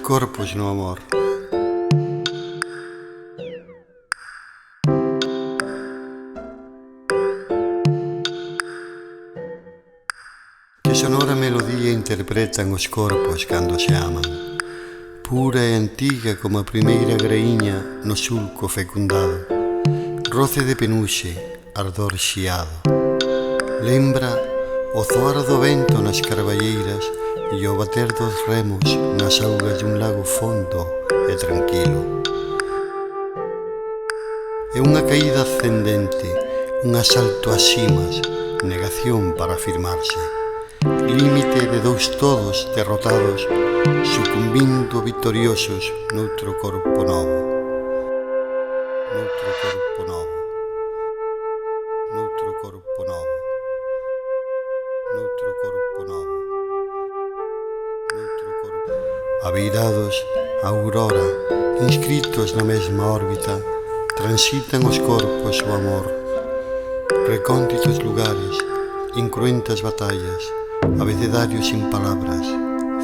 Corpos no amor. Que sonora melodía interpretan os corpos cando se aman, pura e antiga como a primeira graíña no sulco fecundado, roce de penuxe, ardor xiado. Lembra o zoar do vento nas carballeiras e o bater dos remos nas augas dun lago fondo e tranquilo. É unha caída ascendente, un asalto ás cimas, negación para afirmarse, límite de dous todos derrotados, sucumbindo victoriosos noutro corpo novo. Noutro corpo novo. Noutro corpo novo. Noutro corpo novo. Noutro corpo. Abeirados a aurora, inscritos na mesma órbita, transitan os corpos o amor. Recónditos lugares, incruentas batallas, abecedarios sin palabras,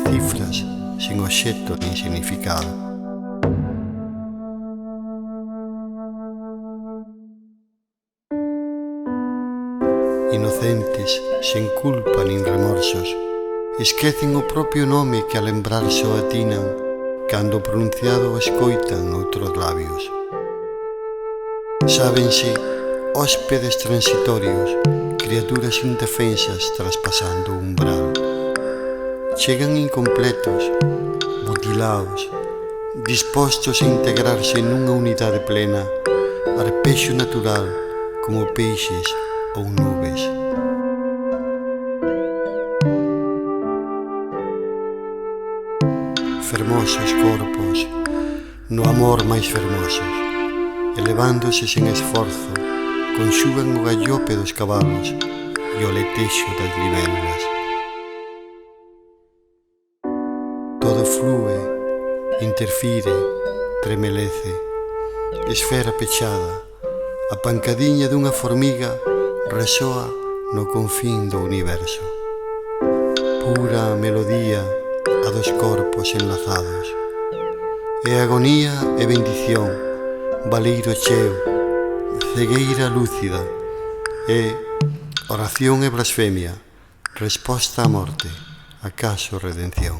cifras sin obxecto nin significado. Inocentes, sen culpa nin remorsos, esquecen o propio nome que a lembrarse o atinan cando pronunciado o escoitan noutros labios. Sábense hóspedes transitorios, criaturas indefensas traspasando o umbral. Chegan incompletos, mutilados, dispostos a integrarse nunha unidade plena, arpexo natural como peixes ou nubes. Fermosos corpos, no amor máis fermosos, elevándose sen esforzo, conxugan o gallope dos cabalos e o letexo das libélulas. Todo flúe, interfire, tremelece, esfera pechada, a pancadiña dunha formiga resoa no confín do universo. Pura melodía a dos corpos enlazados. É agonía e bendición, baleiro cheo, cegueira lúcida, é oración e blasfemia, resposta á morte, acaso redención.